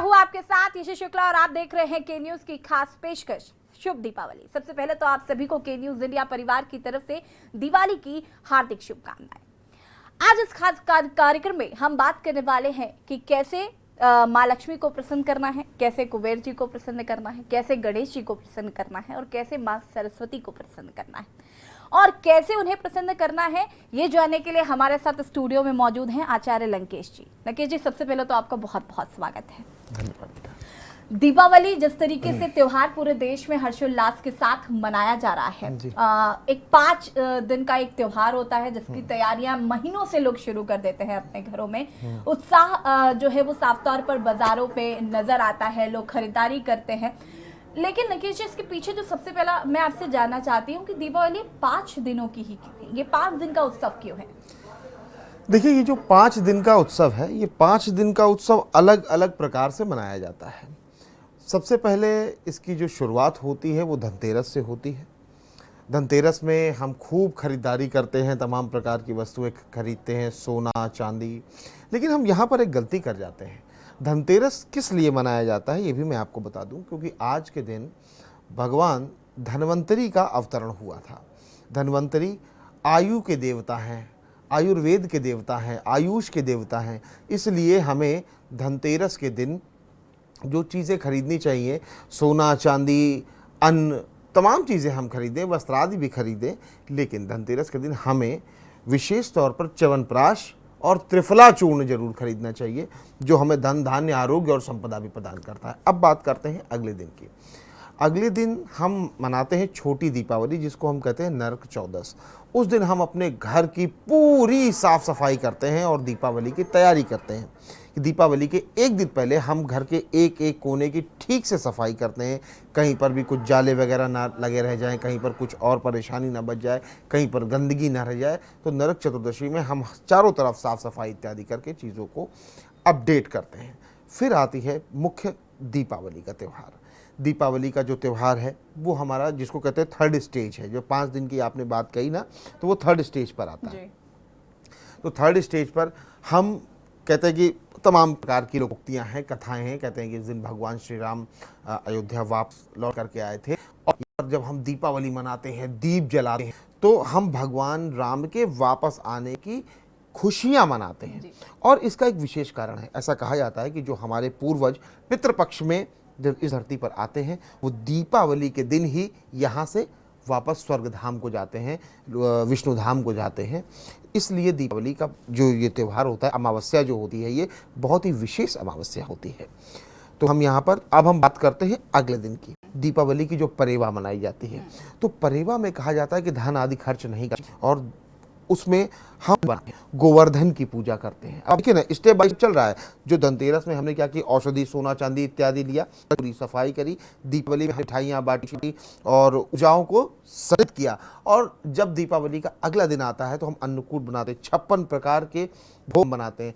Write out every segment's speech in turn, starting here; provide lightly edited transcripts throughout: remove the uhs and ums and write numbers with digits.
हूँ आपके साथ यशी शुक्ला और आप देख रहे हैं के न्यूज की खास पेशकश शुभ दीपावली। सबसे पहले तो आप सभी को के न्यूज इंडिया परिवार की तरफ से दिवाली की हार्दिक शुभकामनाएं। आज इस खास कार्यक्रम में हम बात करने वाले हैं कि कैसे माँ लक्ष्मी को प्रसन्न करना है, कैसे कुबेर जी को प्रसन्न करना है, कैसे गणेश जी को प्रसन्न करना है और कैसे माँ सरस्वती को प्रसन्न करना है और कैसे उन्हें प्रसन्न करना है। ये जानने के लिए हमारे साथ स्टूडियो में मौजूद हैं आचार्य लंकेश जी। लंकेश जी, सबसे पहले तो आपका बहुत बहुत स्वागत है। धन्यवाद। दीपावली जिस तरीके से त्योहार पूरे देश में हर्षोल्लास के साथ मनाया जा रहा है, एक 5 दिन का एक त्योहार होता है जिसकी तैयारियां महीनों से लोग शुरू कर देते हैं अपने घरों में। उत्साह जो है वो साफ तौर पर बाजारों पे नजर आता है, लोग खरीदारी करते हैं। लेकिन लंकेश जी, इसके पीछे जो सबसे पहला मैं आपसे जानना चाहती हूँ कि दीपावली 5 दिनों की ही क्यों है? ये 5 दिन का उत्सव क्यों है? देखिए, ये जो 5 दिन का उत्सव है, ये 5 दिन का उत्सव अलग अलग प्रकार से मनाया जाता है। सबसे पहले इसकी जो शुरुआत होती है वो धनतेरस से होती है। धनतेरस में हम खूब खरीदारी करते हैं, तमाम प्रकार की वस्तुएं खरीदते हैं, सोना चांदी। लेकिन हम यहाँ पर एक गलती कर जाते हैं। धनतेरस किस लिए मनाया जाता है ये भी मैं आपको बता दूं, क्योंकि आज के दिन भगवान धन्वंतरी का अवतरण हुआ था। धन्वंतरी आयु के देवता हैं, आयुर्वेद के देवता हैं, आयुष के देवता हैं। इसलिए हमें धनतेरस के दिन जो चीज़ें खरीदनी चाहिए, सोना चांदी अन्न तमाम चीज़ें हम खरीदें, वस्त्र आदि भी खरीदें। लेकिन धनतेरस के दिन हमें विशेष तौर पर च्यवनप्राश और त्रिफला चूर्ण जरूर खरीदना चाहिए, जो हमें धन धान्य आरोग्य और संपदा भी प्रदान करता है। अब बात करते हैं अगले दिन की। अगले दिन हम मनाते हैं छोटी दीपावली, जिसको हम कहते हैं नरक चौदस। उस दिन हम अपने घर की पूरी साफ सफाई करते हैं और दीपावली की तैयारी करते हैं। दीपावली के एक दिन पहले हम घर के एक एक कोने की ठीक से सफाई करते हैं, कहीं पर भी कुछ जाले वगैरह ना लगे रह जाएं, कहीं पर कुछ और परेशानी ना बच जाए, कहीं पर गंदगी ना रह जाए। तो नरक चतुर्दशी में हम चारों तरफ साफ सफाई इत्यादि करके चीज़ों को अपडेट करते हैं। फिर आती है मुख्य दीपावली का त्यौहार। दीपावली का जो त्यौहार है वो हमारा, जिसको कहते हैं थर्ड स्टेज है। जो 5 दिन की आपने बात कही ना, तो वो थर्ड स्टेज पर आता है। तो थर्ड स्टेज पर हम कहते हैं कि तमाम प्रकार की लोकोक्तियाँ हैं, कथाएं हैं। कहते हैं कि इस दिन भगवान श्री राम अयोध्या वापस लौट करके आए थे, और जब हम दीपावली मनाते हैं, दीप जलाते हैं, तो हम भगवान राम के वापस आने की खुशियाँ मनाते हैं। और इसका एक विशेष कारण है। ऐसा कहा जाता है कि जो हमारे पूर्वज पितृपक्ष में जब इस धरती पर आते हैं, वो दीपावली के दिन ही यहाँ से वापस स्वर्ग धाम को जाते हैं, विष्णु धाम को जाते हैं। इसलिए दीपावली का जो ये त्यौहार होता है, अमावस्या जो होती है, ये बहुत ही विशेष अमावस्या होती है। तो हम यहाँ पर अब हम बात करते हैं अगले दिन की। दीपावली की जो परेवा मनाई जाती है, तो परेवा में कहा जाता है कि धन आदि खर्च नहीं करते और उसमें हम गोवर्धन की पूजा करते हैं। अब देखिए ना, स्टेप बाय स्टेप चल रहा है। जो धनतेरस में हमने क्या किया, औषधि सोना चांदी इत्यादि लिया, पूरी सफाई करी। दीपावली में मिठाइयाँ बांटी और पूजाओं को सरित किया। और जब दीपावली का अगला दिन आता है तो हम अन्नकूट बनाते हैं, 56 प्रकार के भोग बनाते हैं।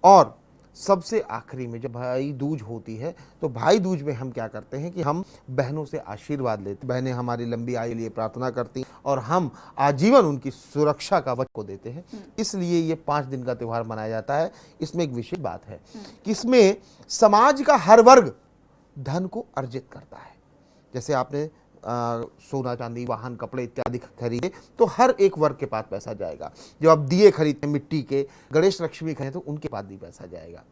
और सबसे आखिरी में जब भाई दूज होती है, तो भाई दूज में हम क्या करते हैं कि हम बहनों से आशीर्वाद लेते। बहनें हमारी लंबी आयु के लिए प्रार्थना करती और हम आजीवन उनकी सुरक्षा का वचन को देते हैं। इसलिए ये 5 दिन का त्यौहार मनाया जाता है। इसमें एक विशेष बात है कि इसमें समाज का हर वर्ग धन को अर्जित करता है। जैसे आपने सोना चांदी वाहन कपड़े इत्यादि खरीदे, तो हर एक वर्ग के पास पैसा जाएगा। जब आप दिए खरीदते हैं मिट्टी के, गणेश लक्ष्मी खरीदे, तो उनके पास भी पैसा जाएगा।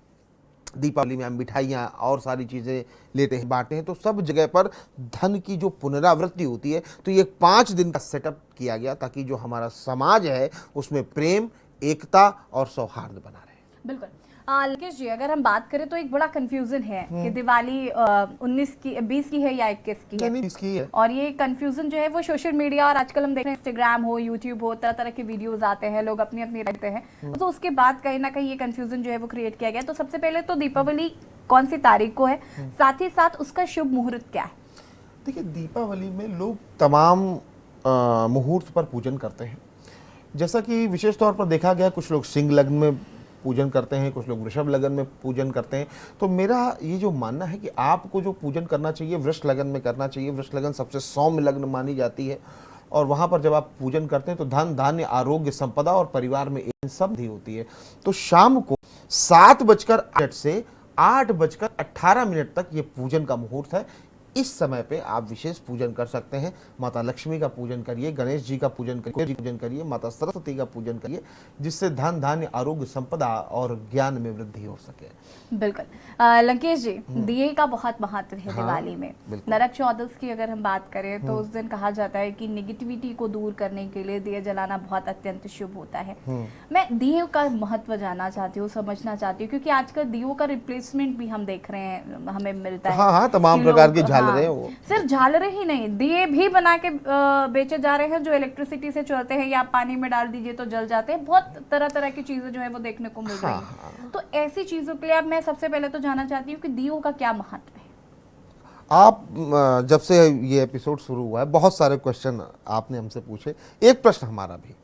दीपावली में हम मिठाइयाँ और सारी चीज़ें लेते हैं, बांटते हैं। तो सब जगह पर धन की जो पुनरावृत्ति होती है, तो ये 5 दिन का सेटअप किया गया ताकि जो हमारा समाज है उसमें प्रेम, एकता और सौहार्द बना रहे। बिल्कुल। लंकेश जी, अगर हम बात करें तो एक बड़ा कंफ्यूजन है कि दिवाली 20 की है या 21 की है। 20 की है। और ये कंफ्यूजन जो है वो सोशल मीडिया और आजकल हम देख रहे हैं इंस्टाग्राम हो, यूट्यूब हो, तरह तरह के वीडियोस आते हैं, लोग अपनी अपनी रहते हैं। तो उसके बाद कहीं ना कहीं ये कंफ्यूजन जो है वो क्रिएट किया गया। तो सबसे पहले तो दीपावली कौन सी तारीख को है, साथ ही साथ उसका शुभ मुहूर्त क्या है? देखिए, दीपावली में लोग तमाम मुहूर्त पर पूजन करते हैं। जैसा कि विशेष तौर पर देखा गया, कुछ लोग सिंह लग्न में पूजन करते हैं, कुछ लोग वृषभ लगन में पूजन करते हैं। तो मेरा ये जो मानना है कि आपको जो पूजन करना चाहिए वृष लगन में करना चाहिए। वृष लगन सबसे सौम्य लग्न मानी जाती है और वहाँ पर जब आप पूजन करते हैं तो धन धान्य आरोग्य संपदा और परिवार में इन सब होती है। तो शाम को 7:08 से 8:18 तक ये पूजन का मुहूर्त है। इस समय पे आप विशेष पूजन कर सकते हैं। माता लक्ष्मी का पूजन करिए, गणेश जी का पूजन करिए, माता सरस्वती का पूजन करिए, जिससे धन धान्य आरोग्य संपदा और ज्ञान में वृद्धि हो सके। बिल्कुल। लंकेश जी, दिए का बहुत महत्व है दिवाली में। नरक चौदस की अगर हम बात करें तो उस दिन कहा जाता है कि निगेटिविटी को दूर करने के लिए दिए जलाना बहुत अत्यंत शुभ होता है। मैं दिए का महत्व जानना चाहती हूँ, समझना चाहती हूँ, क्योंकि आजकल दियों का रिप्लेसमेंट भी हम देख रहे हैं, हमें मिलता है। हाँ, तमाम प्रकार के झालरें हैं वो। सिर्फ झालरें ही नहीं, दिए भी बना के बेचे जा रहे हैं जो इलेक्ट्रिसिटी से चलते हैं, या पानी में डाल दीजिए तो जल जाते हैं। बहुत तरह तरह की चीजें जो है वो देखने को मिल रही है। तो ऐसी चीजों के लिए अब मैं सबसे पहले तो जानना चाहती हूँ कि दियों का क्या महत्व है। आप जब से ये एपिसोड शुरू हुआ है, बहुत सारे क्वेश्चन आपने हमसे पूछे। एक प्रश्न हमारा भी,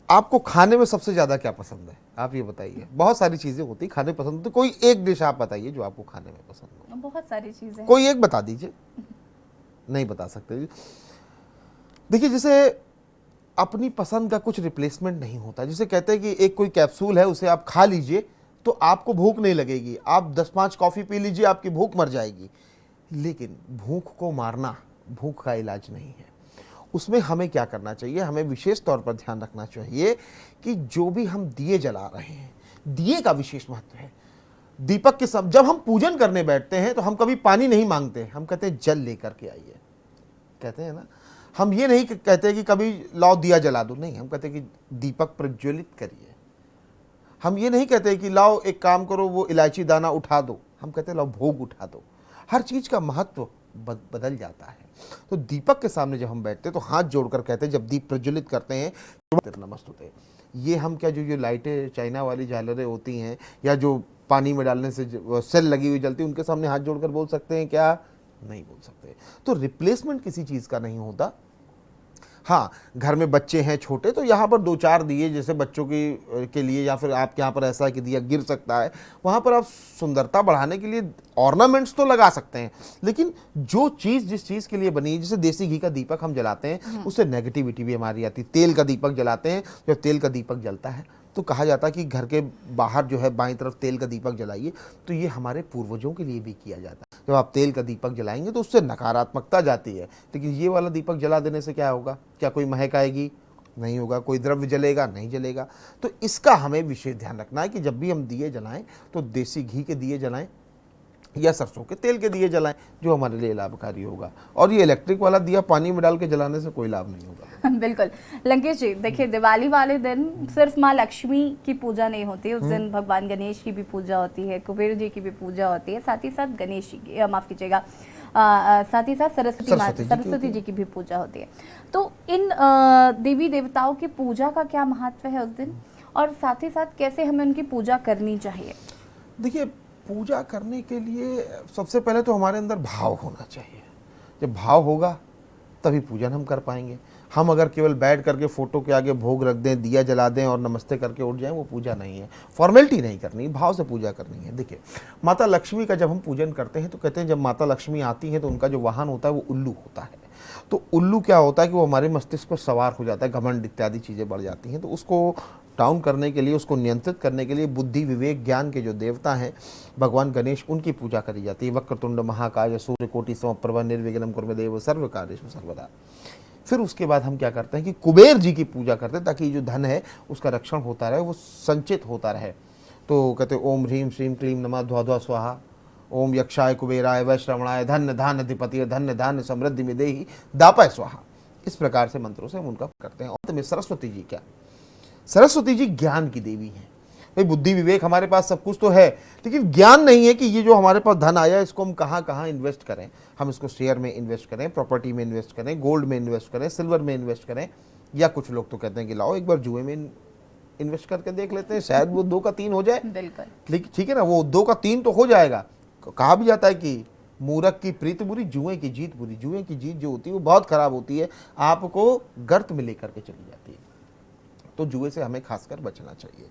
आपको खाने में सबसे ज्यादा क्या पसंद है? आप ये बताइए। बहुत सारी चीजें होती खाने पसंद होती, कोई एक डिश आप बताइए जो आपको खाने में पसंद हो। बहुत सारी चीजें, कोई एक बता दीजिए। नहीं बता सकते? देखिए, जैसे अपनी पसंद का कुछ रिप्लेसमेंट नहीं होता। जिसे कहते हैं कि एक कोई कैप्सूल है, उसे आप खा लीजिए तो आपको भूख नहीं लगेगी। आप 10-5 कॉफी पी लीजिए, आपकी भूख मर जाएगी। लेकिन भूख को मारना भूख का इलाज नहीं है। उसमें हमें क्या करना चाहिए? हमें विशेष तौर पर ध्यान रखना चाहिए कि जो भी हम दिए जला रहे हैं, दिए का विशेष महत्व है। दीपक के सब जब हम पूजन करने बैठते हैं तो हम कभी पानी नहीं मांगते, हम कहते हैं जल लेकर के आइए, कहते हैं ना। हम ये नहीं कहते कि कभी लाओ दिया जला दो, नहीं, हम कहते हैं कि दीपक प्रज्वलित करिए। हम ये नहीं कहते कि लाओ एक काम करो, वो इलायची दाना उठा दो, हम कहते हैं लाओ भोग उठा दो। हर चीज का महत्व बदल जाता है। तो दीपक के सामने जब हम बैठते हैं तो हाथ जोड़कर कहते हैं, जब दीप प्रज्वलित करते हैं, नमस्तुते। ये हम क्या, जो लाइटें चाइना वाली झालरें होती हैं या जो पानी में डालने से सेल लगी हुई जलती है, उनके सामने हाथ जोड़कर बोल सकते हैं क्या? नहीं बोल सकते। तो रिप्लेसमेंट किसी चीज का नहीं होता। हाँ, घर में बच्चे हैं छोटे तो यहाँ पर 2-4 दिए, जैसे बच्चों के लिए, या फिर आपके यहाँ पर ऐसा है कि दिया गिर सकता है, वहाँ पर आप सुंदरता बढ़ाने के लिए ऑर्नामेंट्स तो लगा सकते हैं। लेकिन जो चीज़ जिस चीज़ के लिए बनी है, जैसे देसी घी का दीपक हम जलाते हैं, उससे नेगेटिविटी भी हमारी आती है। तेल का दीपक जलाते हैं, जब तेल का दीपक जलता है तो कहा जाता है कि घर के बाहर जो है बाईं तरफ तेल का दीपक जलाइए। तो ये हमारे पूर्वजों के लिए भी किया जाता है। जब आप तेल का दीपक जलाएंगे तो उससे नकारात्मकता जाती है। लेकिन ये वाला दीपक जला देने से क्या होगा? क्या कोई महक आएगी? नहीं होगा। कोई द्रव्य जलेगा? नहीं जलेगा। तो इसका हमें विशेष ध्यान रखना है कि जब भी हम दिए जलाएं तो देसी घी के दिए जलाएं या सरसों के तेल के दिए जलाएं, जो हमारे लिए लाभकारी होगा। और ये इलेक्ट्रिक वाला दिया पानी में डाल के जलाने से कोई लाभ नहीं होगा। बिल्कुल। लंकेश जी, देखिए, दिवाली वाले दिन सिर्फ माँ लक्ष्मी की पूजा नहीं होती, उस दिन भगवान गणेश की भी पूजा होती है, कुबेर जी की भी पूजा होती है, साथ ही साथ गणेश जी की, माफ कीजिएगा, साथ ही साथ सरस्वती जी की भी पूजा होती है। तो इन देवी देवताओं की पूजा का क्या महत्व है उस दिन, और साथ ही साथ कैसे हमें उनकी पूजा करनी चाहिए? देखिए, पूजा करने के लिए सबसे पहले तो हमारे अंदर भाव होना चाहिए। जब भाव होगा तभी पूजन हम कर पाएंगे। हम अगर केवल बैठ करके फोटो के आगे भोग रख दें, दिया जला दें और नमस्ते करके उठ जाएं, वो पूजा नहीं है। फॉर्मेलिटी नहीं करनी, भाव से पूजा करनी है। देखिए, माता लक्ष्मी का जब हम पूजन करते हैं तो कहते हैं जब माता लक्ष्मी आती हैं तो उनका जो वाहन होता है वो उल्लू होता है। तो उल्लू क्या होता है कि वो हमारे मस्तिष्क पर सवार हो जाता है, घमंड इत्यादि चीज़ें बढ़ जाती हैं। तो उसको डाउन करने के लिए, उसको नियंत्रित करने के लिए बुद्धि विवेक ज्ञान के जो देवता हैं भगवान गणेश, उनकी पूजा करी जाती है। वक्रतुंड महाकाय सूर्यकोटि समप्रभ निर्विघ्नं कुरु मे देव सर्व कार्येषु सर्वदा। फिर उसके बाद हम क्या करते हैं कि कुबेर जी की पूजा करते हैं, ताकि जो धन है उसका रक्षण होता रहे, वो संचित होता रहे। तो कहते ओम ह्रीम श्रीम क्लीम नमः ध्वा ध्वा स्वाहा, ओम यक्षाय कुबेराय वैश्रवणाय धन्य धान अधिपति धन्य धान्य समृद्धि में देहि दापाय स्वाहा। इस प्रकार से मंत्रों से हम उनका करते हैं। अंत में सरस्वती जी, क्या सरस्वती जी ज्ञान की देवी हैं। भाई, बुद्धि विवेक हमारे पास सब कुछ तो है, लेकिन ज्ञान नहीं है कि ये जो हमारे पास धन आया इसको हम कहाँ कहाँ इन्वेस्ट करें। हम इसको शेयर में इन्वेस्ट करें, प्रॉपर्टी में इन्वेस्ट करें, गोल्ड में इन्वेस्ट करें, सिल्वर में इन्वेस्ट करें, या कुछ लोग तो कहते हैं कि लाओ एक बार जुए में इन्वेस्ट करके देख लेते हैं, शायद वो 2 का 3 हो जाए। बिल्कुल, लेकिन ठीक है ना, वो 2 का 3 तो हो जाएगा। कहा भी जाता है कि मूर्ख की प्रीत बुरी, जुए की जीत बुरी। जुए की जीत जो होती है वो बहुत खराब होती है, आपको गर्त में लेकर के चली जाती है। तो जुए से हमें खासकर बचना चाहिए।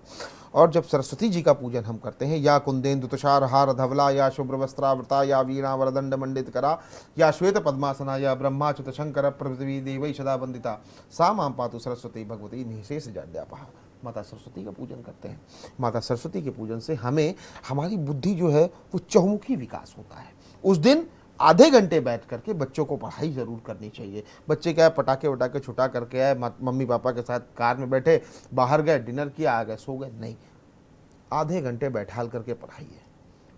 और जब सरस्वती जी का पूजन हम करते हैं, या कुंदेन्दु तुषार हार धवला, या शुभ्र वस्त्रावृता, या वीणा वरदंड मंडित करा, या श्वेत पद्मासना, या ब्रह्माच्युत शंकर पृथ्वी देवै सदा वंदिता, सा मां पातु सरस्वती भगवती निःशेष जाड्यापहा। माता सरस्वती का पूजन करते हैं। माता सरस्वती के पूजन से हमें हमारी बुद्धि जो है वो चहुमुखी विकास होता है। उस दिन आधे घंटे बैठ करके बच्चों को पढ़ाई ज़रूर करनी चाहिए। बच्चे क्या है, पटाखे वटाखे छुटा करके आए, मम्मी पापा के साथ कार में बैठे, बाहर गए, डिनर किया, आ गए, सो गए, नहीं, आधे घंटे बैठाल करके पढ़ाइए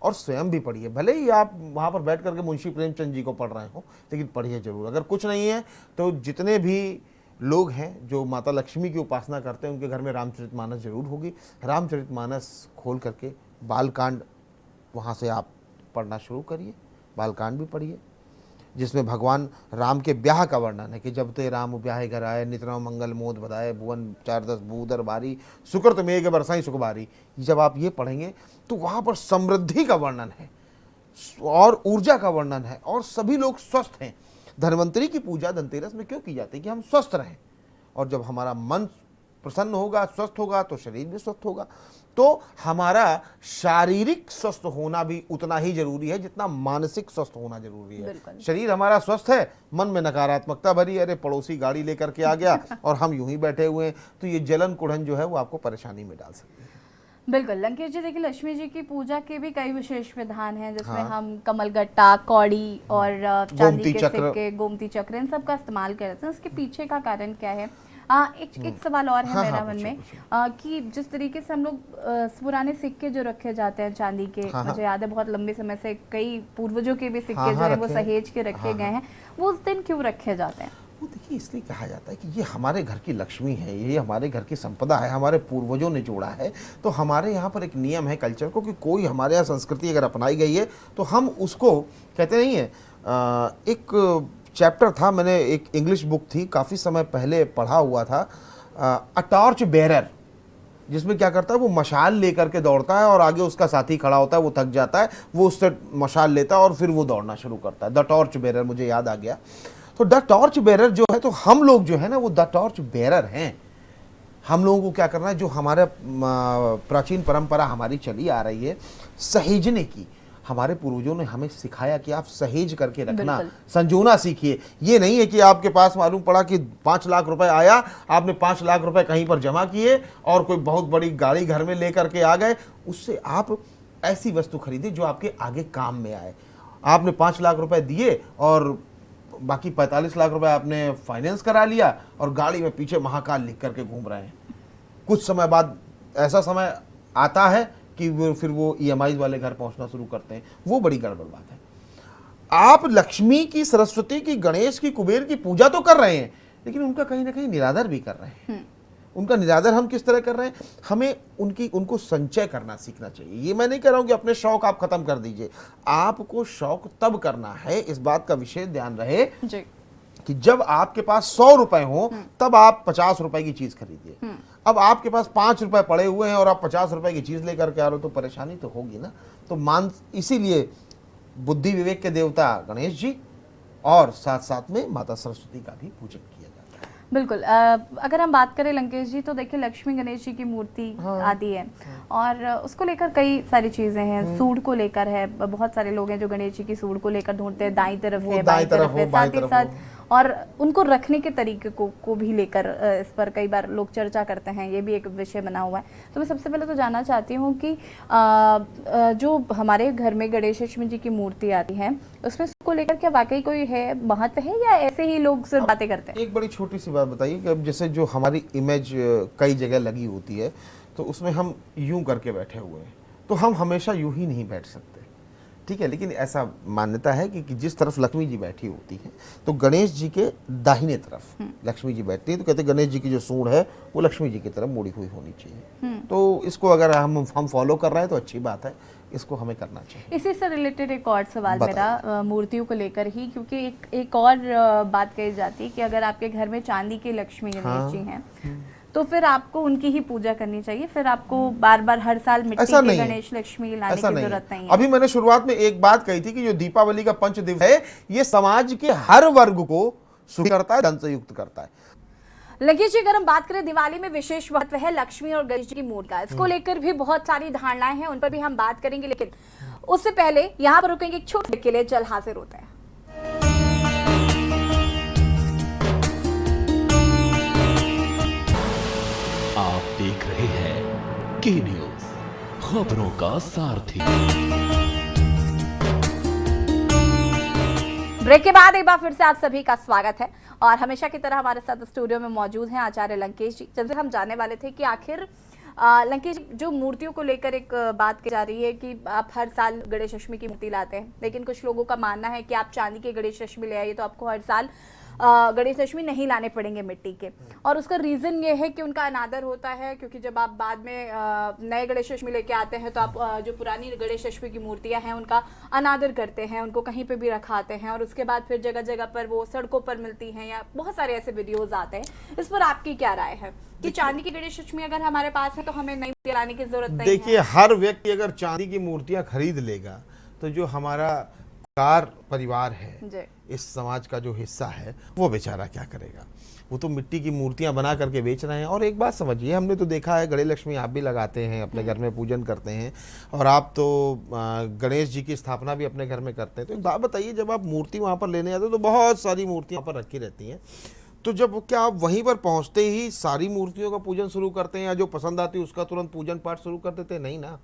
और स्वयं भी पढ़िए। भले ही आप वहाँ पर बैठ करके मुंशी प्रेमचंद जी को पढ़ रहे हो, लेकिन पढ़िए जरूर। अगर कुछ नहीं है तो जितने भी लोग हैं जो माता लक्ष्मी की उपासना करते हैं उनके घर में रामचरितमानस जरूर होगी। रामचरितमानस खोल करके बालकांड वहाँ से आप पढ़ना शुरू करिए, बालकांड भी पढ़िए, जिसमें भगवान राम के ब्याह का वर्णन है कि जब ते राम ब्याह घर आए, नितराम मंगल मोद बधाए, भुवन 4-10 भूधर बारी, सुकृत मेघ बरसाई सुखबारी। जब आप ये पढ़ेंगे तो वहाँ पर समृद्धि का वर्णन है और ऊर्जा का वर्णन है और सभी लोग स्वस्थ हैं। धन्वंतरी की पूजा धनतेरस में क्यों की जाती है? कि हम स्वस्थ रहें, और जब हमारा मन प्रसन्न होगा, स्वस्थ होगा, तो शरीर भी स्वस्थ होगा। तो हमारा शारीरिक स्वस्थ होना भी उतना ही जरूरी है जितना मानसिक स्वस्थ होना जरूरी है। शरीर हमारा स्वस्थ है, मन में नकारात्मकता भरी, अरे पड़ोसी गाड़ी लेकर के आ गया और हम यूं ही बैठे हुए हैं, तो ये जलन कुढ़न जो है वो आपको परेशानी में डाल सकती है। बिल्कुल लंकेश जी, देखिए लक्ष्मी जी की पूजा के भी कई विशेष विधान हैं, जिसमें हम कमलगट्टा, कौड़ी और चांदी के सिक्के, गोमती चक्र, इन सब का इस्तेमाल करते हैं। उसके पीछे का कारण क्या है? एक सवाल और है मेरा मन में कि जिस तरीके से हम लोग पुराने सिक्के जो रखे जाते हैं चांदी के, मुझे याद है बहुत लंबे समय से कई पूर्वजों के भी सिक्के जो है वो सहेज के रखे गए हैं, वो उस दिन क्यों रखे जाते हैं? वो देखिए, इसलिए कहा जाता है कि ये हमारे घर की लक्ष्मी है, ये हमारे घर की संपदा है, हमारे पूर्वजों ने जोड़ा है। तो हमारे यहाँ पर एक नियम है कल्चर को कि कोई हमारे यहाँ संस्कृति अगर अपनाई गई है तो हम उसको, कहते नहीं है, एक चैप्टर था, मैंने एक इंग्लिश बुक थी काफ़ी समय पहले पढ़ा हुआ था, अ टॉर्च बेरर, जिसमें क्या करता है वो मशाल लेकर के दौड़ता है और आगे उसका साथी खड़ा होता है, वो थक जाता है, वो उससे मशाल लेता है और फिर वो दौड़ना शुरू करता है। द टॉर्च बेरर, मुझे याद आ गया। तो द टॉर्च बेरर जो है, तो हम लोग जो है ना वो द टॉर्च बेरर हैं। हम लोगों को क्या करना है, जो हमारा प्राचीन परंपरा हमारी चली आ रही है सहेजने की, हमारे पूर्वजों ने हमें सिखाया कि आप सहेज करके रखना, संजोना सीखिए। ये नहीं है कि आपके पास मालूम पड़ा कि 5 लाख रुपए आया, आपने 5 लाख रुपए कहीं पर जमा किए और कोई बहुत बड़ी गाड़ी घर में लेकर के आ गए। उससे आप ऐसी वस्तु खरीदिए जो आपके आगे काम में आए। आपने 5 लाख रुपए दिए और बाकी 45 लाख रुपए आपने फाइनेंस करा लिया और गाड़ी में पीछे महाकाल लिख करके घूम रहे हैं। कुछ समय बाद ऐसा समय आता है कि फिर वो EMI वाले घर पहुंचना शुरू करते हैं। वो बड़ी गड़बड़ बात है। आप लक्ष्मी की, सरस्वती की, गणेश की, कुबेर की पूजा तो कर रहे हैं, लेकिन उनका कहीं ना कहीं निरादर भी कर रहे हैं। उनका निरादर हम किस तरह कर रहे हैं? हमें उनको संचय करना सीखना चाहिए। ये मैं नहीं कह रहा हूं कि अपने शौक आप खत्म कर दीजिए, आपको शौक तब करना है, इस बात का विशेष ध्यान रहे जी, कि जब आपके पास 100 रुपए हो तब आप 50 रुपए की चीज खरीदिए। अब आपके पास 5 रुपए पड़े हुए हैं और आप 50 रुपए की चीज लेकर के आ रहे हो तो परेशानी तो होगी ना। तो इसीलिए बुद्धि विवेक के देवता गणेश जी और साथ साथ में माता सरस्वती का भी पूजन किया जाता है। बिल्कुल। अगर हम बात करें लंकेश जी, तो देखिए लक्ष्मी गणेश जी की मूर्ति आती है और उसको लेकर कई सारी चीजें हैं। सूंड को लेकर है, बहुत सारे लोग हैं जो गणेश जी की सूंड को लेकर ढूंढते हैं, दाईं तरफ है, बाईं तरफ है, साथ ही साथ और उनको रखने के तरीके को भी लेकर इस पर कई बार लोग चर्चा करते हैं। ये भी एक विषय बना हुआ है। तो मैं सबसे पहले तो जानना चाहती हूँ कि जो हमारे घर में गणेश लक्ष्मी जी की मूर्ति आती है, उसमें उसको लेकर क्या वाकई कोई है, महत्व है, या ऐसे ही लोग सिर्फ बातें करते हैं? एक बड़ी छोटी सी बात बताइए कि अब जैसे जो हमारी इमेज कई जगह लगी होती है, तो उसमें हम यूं करके बैठे हुए हैं, तो हम हमेशा यूं ही नहीं बैठ सकते, ठीक है। लेकिन ऐसा मान्यता है कि जिस तरफ लक्ष्मी जी बैठी होती हैं, तो गणेश जी के दाहिने तरफ लक्ष्मी जी बैठती है, तो कहते हैं गणेश जी की जो सूंड है वो लक्ष्मी जी की तरफ मुड़ी हुई होनी चाहिए। तो इसको अगर हम फॉलो कर रहे हैं तो अच्छी बात है, इसको हमें करना चाहिए। इसी से रिलेटेड एक और सवाल मेरा मूर्तियों को लेकर ही, क्योंकि एक और बात कही जाती है कि अगर आपके घर में चांदी के लक्ष्मी गणेश जी हैं तो फिर आपको उनकी ही पूजा करनी चाहिए, फिर आपको बार बार हर साल मिट्टी के गणेश लक्ष्मी लाने की जरूरत नहीं है। अभी मैंने शुरुआत में एक बात कही थी कि जो दीपावली का पंच दिवस है, ये समाज के हर वर्ग को सुखी करता है, धन से युक्त करता है। लंकेश जी, अगर हम बात करें दिवाली में विशेष महत्व है लक्ष्मी और गणेश जी की मूर्ति का, इसको लेकर भी बहुत सारी धारणाएं हैं, उन पर भी हम बात करेंगे, लेकिन उससे पहले यहाँ पर रुकेंगे एक छोटे के लिए, जल हाजिर होते हैं। आप देख रहे के न्यूज, खबरों का सारथी। ब्रेक के बाद एक बार फिर से आप सभी का स्वागत है और हमेशा की तरह हमारे साथ स्टूडियो में मौजूद हैं आचार्य लंकेश जी, जिनसे हम जानने वाले थे कि आखिर लंकेश जी, जो मूर्तियों को लेकर एक बात की जा रही है कि आप हर साल गणेश अष्टमी की मूर्ति लाते हैं, लेकिन कुछ लोगों का मानना है कि आप चांदी के गणेश अष्टमी ले आइए तो आपको हर साल गणेश अष्टमी नहीं लाने पड़ेंगे मिट्टी के। और उसका रीज़न ये है कि उनका अनादर होता है, क्योंकि जब आप बाद में नए गणेश अष्टमी लेके आते हैं तो आप जो पुरानी गणेश अष्टमी की मूर्तियां हैं उनका अनादर करते हैं, उनको कहीं पे भी रखाते हैं और उसके बाद फिर जगह जगह पर वो सड़कों पर मिलती हैं या बहुत सारे ऐसे वीडियोज आते हैं। इस पर आपकी क्या राय है कि चांदी की गणेश अष्टमी अगर हमारे पास है तो हमें नई मूर्ति लाने की जरूरत नहीं है? देखिए, हर व्यक्ति अगर चांदी की मूर्तियां खरीद लेगा तो जो हमारा कार परिवार है, इस समाज का जो हिस्सा है, वो बेचारा क्या करेगा? वो तो मिट्टी की मूर्तियां बना करके बेच रहे हैं। और एक बात समझिए, हमने तो देखा है गणेश लक्ष्मी आप भी लगाते हैं, अपने घर में पूजन करते हैं और आप तो गणेश जी की स्थापना भी अपने घर में करते हैं। तो एक बात बताइए, जब आप मूर्ति वहाँ पर लेने जाते हो तो बहुत सारी मूर्तियाँ वहाँ पर रखी रहती हैं, तो जब क्या आप वहीं पर पहुँचते ही सारी मूर्तियों का पूजन शुरू करते हैं या जो पसंद आती है उसका तुरंत पूजन पाठ शुरू कर देते हैं? नहीं ना,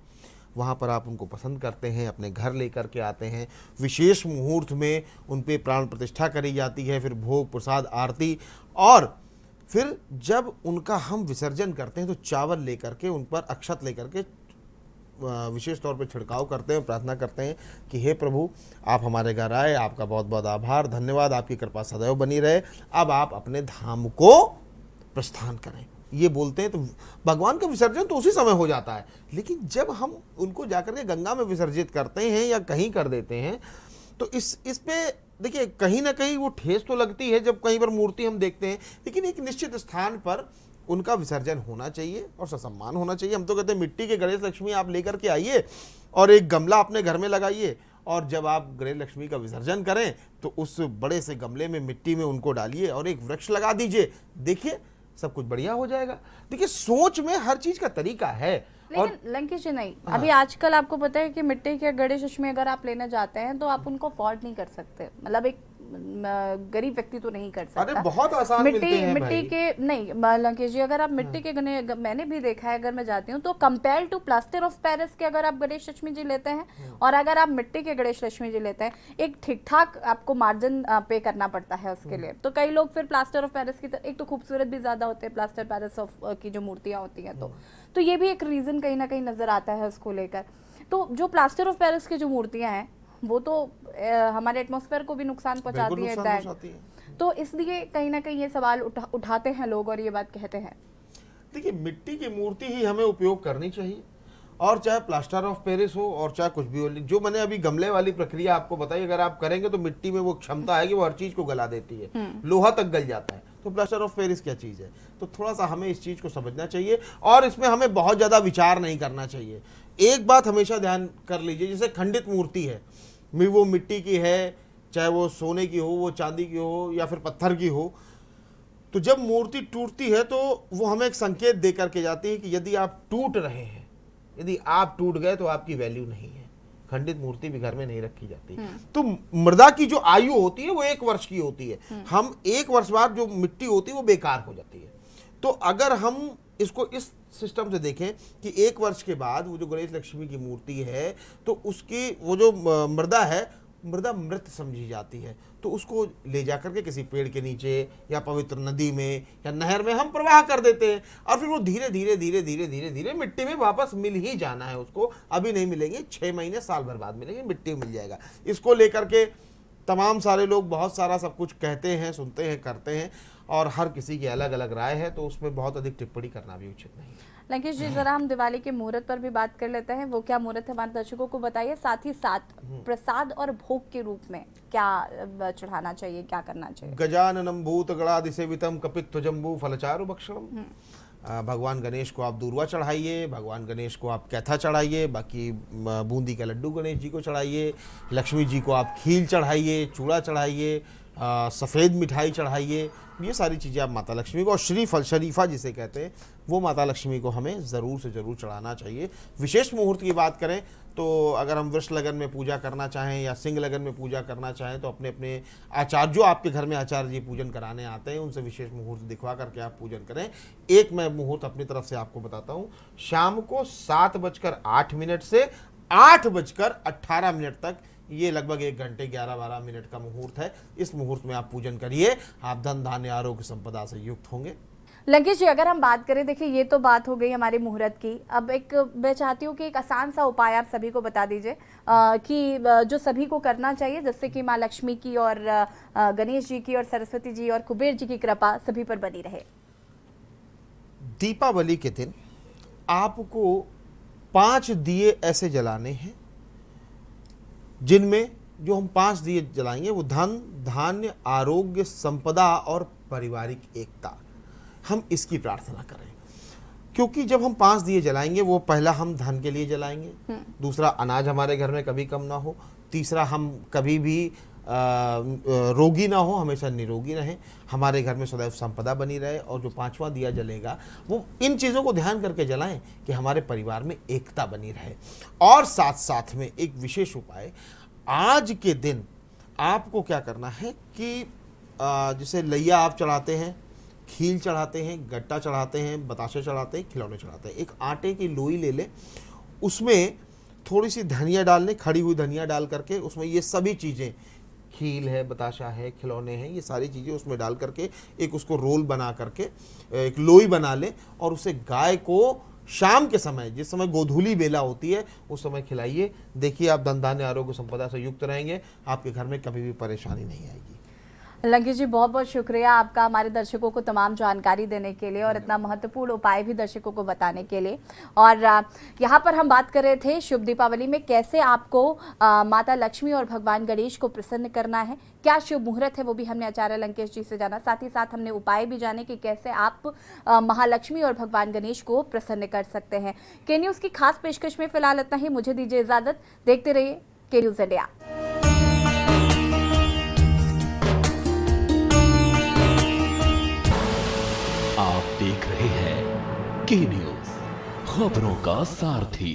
वहाँ पर आप उनको पसंद करते हैं, अपने घर लेकर के आते हैं, विशेष मुहूर्त में उन पे प्राण प्रतिष्ठा करी जाती है, फिर भोग प्रसाद आरती, और फिर जब उनका हम विसर्जन करते हैं तो चावल लेकर के उन पर अक्षत लेकर के विशेष तौर पे छिड़काव करते हैं, प्रार्थना करते हैं कि हे प्रभु, आप हमारे घर आए, आपका बहुत बहुत आभार, धन्यवाद, आपकी कृपा सदैव बनी रहे, अब आप अपने धाम को प्रस्थान करें, ये बोलते हैं। तो भगवान का विसर्जन तो उसी समय हो जाता है, लेकिन जब हम उनको जाकर के गंगा में विसर्जित करते हैं या कहीं कर देते हैं तो इस पे देखिए कहीं ना कहीं वो ठेस तो लगती है जब कहीं पर मूर्ति हम देखते हैं, लेकिन एक निश्चित स्थान पर उनका विसर्जन होना चाहिए और ससम्मान होना चाहिए। हम तो कहते हैं मिट्टी के गणेश लक्ष्मी आप लेकर के आइए और एक गमला अपने घर में लगाइए, और जब आप गणेश लक्ष्मी का विसर्जन करें तो उस बड़े से गमले में मिट्टी में उनको डालिए और एक वृक्ष लगा दीजिए, देखिए सब कुछ बढ़िया हो जाएगा। देखिए, सोच में हर चीज का तरीका है। लेकिन लंकेश जी, नहीं, अभी आजकल आपको पता है कि मिट्टी के गणेश अष्टमी अगर आप लेने जाते हैं तो आप उनको अफोर्ड नहीं कर सकते, मतलब एक गरीब व्यक्ति तो नहीं कर सकता। अरे बहुत आसान मिलते हैं मिट्टी भाई। के नहीं लंकेश जी, अगर आप मिट्टी के मैंने भी देखा है, अगर मैं जाती हूँ तो compare to plaster of Paris के अगर आप गणेश लक्ष्मी जी लेते हैं और अगर आप मिट्टी के गणेश लक्ष्मी जी लेते हैं, एक ठीक ठाक आपको मार्जिन पे करना पड़ता है उसके लिए। तो कई लोग फिर प्लास्टर ऑफ पेरिस की एक तो खूबसूरत भी ज्यादा होते हैं प्लास्टर पेरिस ऑफ की जो मूर्तियां होती हैं, तो ये भी एक रीजन कहीं ना कहीं नजर आता है उसको लेकर। तो जो प्लास्टर ऑफ पेरिस की जो मूर्तियां हैं वो तो हमारे एटमॉस्फेयर को भी नुकसान पहुंचाती है, तो इसलिए कहीं ना कहीं ये सवाल उठाते हैं लोग और ये बात कहते हैं। देखिए, मिट्टी की मूर्ति ही हमें उपयोग करनी चाहिए, और चाहे प्लास्टर ऑफ पेरिस हो और चाहे कुछ भी हो। जो मैंने अभी गमले वाली प्रक्रिया आपको बताई, अगर आप करेंगे तो मिट्टी में वो क्षमता है कि वो हर चीज को गला देती है, लोहा तक गल जाता है, तो प्लास्टर ऑफ पेरिस क्या चीज है? तो थोड़ा सा हमें इस चीज को समझना चाहिए और इसमें हमें बहुत ज्यादा विचार नहीं करना चाहिए। एक बात हमेशा ध्यान कर लीजिए, जैसे खंडित मूर्ति है, वो मिट्टी की है, चाहे वो सोने की हो, वो चांदी की हो या फिर पत्थर की हो, तो जब मूर्ति टूटती है तो वो हमें एक संकेत दे करके जाती है कि यदि आप टूट रहे हैं, यदि आप टूट गए तो आपकी वैल्यू नहीं है। खंडित मूर्ति भी घर में नहीं रखी जाती। तो मृदा की जो आयु होती है वो 1 वर्ष की होती है, हम 1 वर्ष बाद जो मिट्टी होती है वो बेकार हो जाती है। तो अगर हम इसको इस सिस्टम से देखें कि 1 वर्ष के बाद वो जो गणेश लक्ष्मी की मूर्ति है तो उसकी वो जो मृदा है, मृदा मृत समझी जाती है, तो उसको ले जाकर के किसी पेड़ के नीचे या पवित्र नदी में या नहर में हम प्रवाह कर देते हैं और फिर वो धीरे धीरे धीरे धीरे धीरे धीरे मिट्टी में वापस मिल ही जाना है उसको। अभी नहीं मिलेंगे, 6 महीने साल भर बाद मिलेंगे, मिट्टी मिल जाएगा। इसको लेकर के तमाम सारे लोग बहुत सारा सब कुछ कहते हैं, सुनते हैं, करते हैं, और हर किसी की अलग अलग राय है, तो उसमें बहुत अधिक टिप्पणी करना भी उचित नहीं है। लंकेश जी, जरा हम दिवाली के मुहूर्त पर भी बात कर लेते हैं। वो क्या मुहूर्त है हमारे दर्शकों को बताइए, साथ ही साथ प्रसाद और भोग के रूप में क्या चढ़ाना चाहिए, क्या करना चाहिए? गजाननम भूत गणाधिसेवितम कपित्व जम्बू फलचारु भक्षणम। भगवान गणेश को आप दूर्वा चढ़ाइए, भगवान गणेश को आप कैथा चढ़ाइए, बाकी बूंदी का लड्डू गणेश जी को चढ़ाइए, लक्ष्मी जी को आप खील चढ़ाइए, चूड़ा चढ़ाइए, सफ़ेद मिठाई चढ़ाइए। ये सारी चीज़ें आप माता लक्ष्मी को, और श्रीफल शरीफा जिसे कहते हैं, वो माता लक्ष्मी को हमें ज़रूर से ज़रूर चढ़ाना चाहिए। विशेष मुहूर्त की बात करें तो अगर हम वृष लगन में पूजा करना चाहें या सिंह लगन में पूजा करना चाहें तो अपने अपने आचार्य, जो आपके घर में आचार्य जी पूजन कराने आते हैं, उनसे विशेष मुहूर्त दिखवा करके आप पूजन करें। एक मैं मुहूर्त अपनी तरफ से आपको बताता हूँ। शाम को 7:08 से 8:18 तक, ये लगभग 1 घंटे 11-12 मिनट का मुहूर्त है। इस मुहूर्त में आप पूजन करिए, आप धन धान्य आरोग्य संपदा से युक्त होंगे। लंकेश जी, अगर हम बात करें, देखिए ये तो बात हो गई हमारे मुहूर्त की। अब एक मैं चाहती हूँ कि एक आसान सा उपाय आप सभी को बता दीजिए कि जो सभी को करना चाहिए, जिससे कि माँ लक्ष्मी की और गणेश जी की और सरस्वती जी और कुबेर जी की कृपा सभी पर बनी रहे। दीपावली के दिन आपको 5 दिए ऐसे जलाने हैं, जिनमें जो हम 5 दिए जलाएंगे वो धन धान्य आरोग्य संपदा और पारिवारिक एकता, हम इसकी प्रार्थना करें। क्योंकि जब हम 5 दिए जलाएंगे, वो पहला हम धन के लिए जलाएंगे, दूसरा अनाज हमारे घर में कभी कम ना हो, तीसरा हम कभी भी रोगी ना हो, हमेशा निरोगी रहें, हमारे घर में सदैव संपदा बनी रहे, और जो 5वां दिया जलेगा वो इन चीज़ों को ध्यान करके जलाएं कि हमारे परिवार में एकता बनी रहे। और साथ साथ में एक विशेष उपाय, आज के दिन आपको क्या करना है कि जैसे लैया आप चढ़ाते हैं, खील चढ़ाते हैं, गट्टा चढ़ाते हैं, बताशे चढ़ाते हैं, खिलौने चढ़ाते हैं, एक आटे की लोई ले लें, उसमें थोड़ी सी धनिया डाल लें, खड़ी हुई धनिया डाल करके उसमें ये सभी चीज़ें, खील है, बताशा है, खिलौने हैं, ये सारी चीज़ें उसमें डाल करके एक उसको रोल बना करके एक लोई बना लें, और उसे गाय को शाम के समय, जिस समय गोधूली बेला होती है, उस समय खिलाइए। देखिए आप धन धान्य आरोग्य संपदा से युक्त रहेंगे, आपके घर में कभी भी परेशानी नहीं आएगी। लंकेश जी, बहुत बहुत शुक्रिया आपका हमारे दर्शकों को तमाम जानकारी देने के लिए और इतना महत्वपूर्ण उपाय भी दर्शकों को बताने के लिए। और यहाँ पर हम बात कर रहे थे शुभ दीपावली में कैसे आपको माता लक्ष्मी और भगवान गणेश को प्रसन्न करना है, क्या शुभ मुहूर्त है, वो भी हमने आचार्य लंकेश जी से जाना। साथ ही साथ हमने उपाय भी जाने कि कैसे आप महालक्ष्मी और भगवान गणेश को प्रसन्न कर सकते हैं। के न्यूज़ की खास पेशकश में फिलहाल इतना ही। मुझे दीजिए इजाजत। देखते रहिए के न्यूज़ इंडिया। आप देख रहे हैं के न्यूज़, खबरों का सारथी।